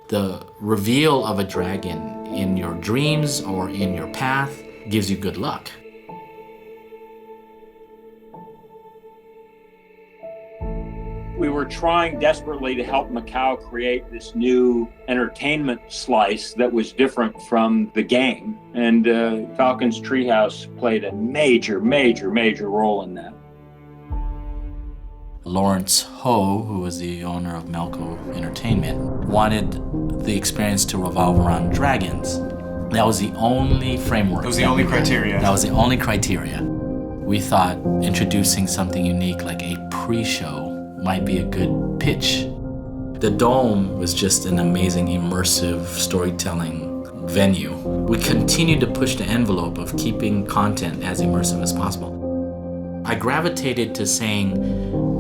the reveal of a dragon in your dreams or in your path gives you good luck. We were trying desperately to help Macau create this new entertainment slice that was different from the game. And Falcon's Treehouse played a major role in that. Lawrence Ho, who was the owner of Melco Entertainment, wanted the experience to revolve around dragons. That was the only framework. That was the only criteria. That was the only criteria. We thought introducing something unique like a pre-show might be a good pitch. The Dome was just an amazing immersive storytelling venue. We continued to push the envelope of keeping content as immersive as possible. I gravitated to saying,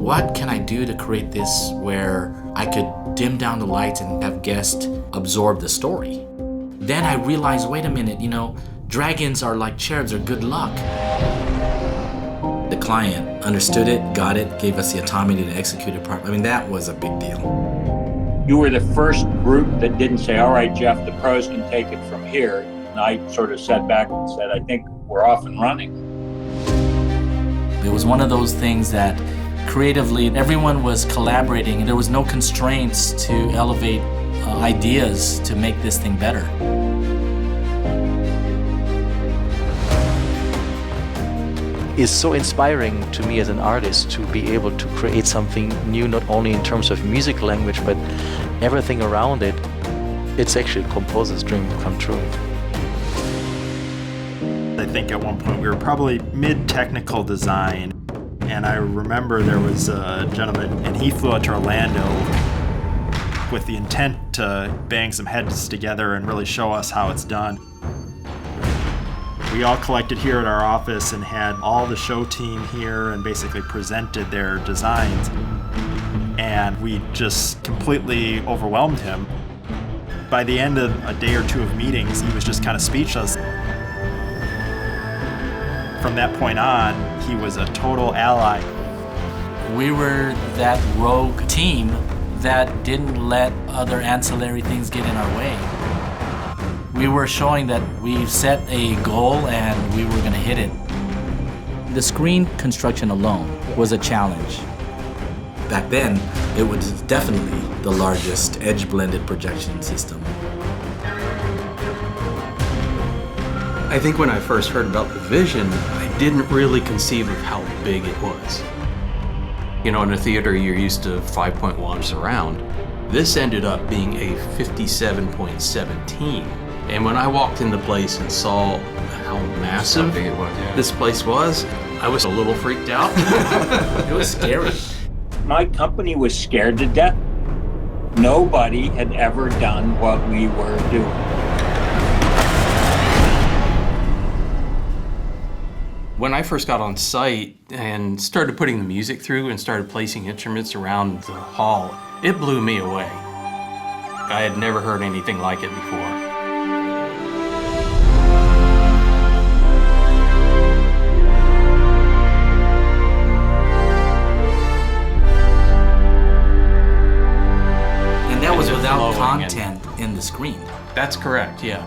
what can I do to create this where I could dim down the lights and have guests absorb the story? Then I realized, wait a minute, dragons are like cherubs, they're good luck. The client understood it, got it, gave us the autonomy to execute it properly. I mean, that was a big deal. You were the first group that didn't say, all right, Jeff, the pros can take it from here. And I sort of sat back and said, I think we're off and running. It was one of those things that creatively everyone was collaborating and there was no constraints to elevate ideas to make this thing better. It's so inspiring to me as an artist to be able to create something new, not only in terms of music language, but everything around it. It's actually a composer's dream come true. I think at one point we were probably mid-technical design, and I remember there was a gentleman, and he flew out to Orlando with the intent to bang some heads together and really show us how it's done. We all collected here at our office and had all the show team here and basically presented their designs. And we just completely overwhelmed him. By the end of a day or two of meetings, he was just kind of speechless. From that point on, he was a total ally. We were that rogue team that didn't let other ancillary things get in our way. We were showing that we set a goal and we were going to hit it. The screen construction alone was a challenge. Back then, it was definitely the largest edge-blended projection system. I think when I first heard about the vision, I didn't really conceive of how big it was. In a theater, you're used to 5.1 surround. This ended up being a 57.17. And when I walked in the place and saw how massive this place was, I was a little freaked out. It was scary. My company was scared to death. Nobody had ever done what we were doing. When I first got on site and started putting the music through and started placing instruments around the hall, it blew me away. I had never heard anything like it before. Without content in the screen. That's correct, yeah.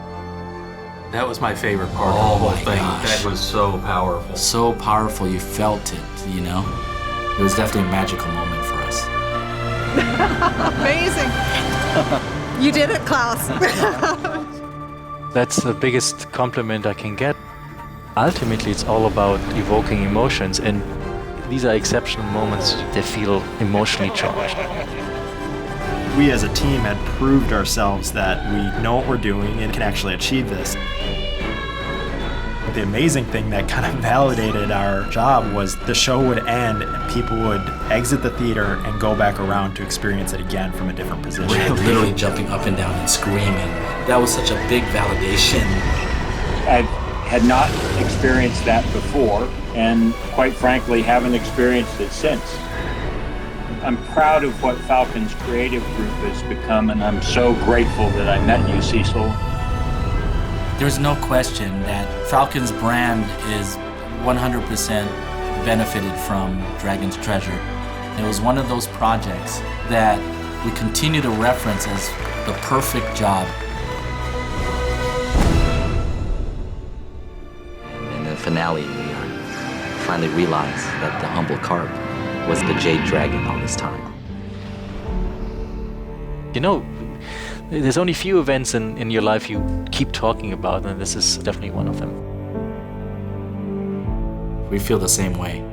That was my favorite part of the whole thing. Gosh. That was so powerful. So powerful, you felt it, It was definitely a magical moment for us. Amazing. You did it, KLAUS. That's the biggest compliment I can get. Ultimately, it's all about evoking emotions, and these are exceptional moments that feel emotionally charged. We as a team had proved ourselves that we know what we're doing and can actually achieve this. The amazing thing that kind of validated our job was the show would end and people would exit the theater and go back around to experience it again from a different position. We're literally jumping up and down and screaming. That was such a big validation. I had not experienced that before, and quite frankly, haven't experienced it since. I'm proud of what Falcon's creative group has become, and I'm so grateful that I met you, Cecil. There's no question that Falcon's brand is 100% benefited from Dragon's Treasure. It was one of those projects that we continue to reference as the perfect job. In the finale, we finally realized that the humble carp was the jade dragon all this time. You know, there's only few events in your life you keep talking about, and this is definitely one of them. We feel the same way.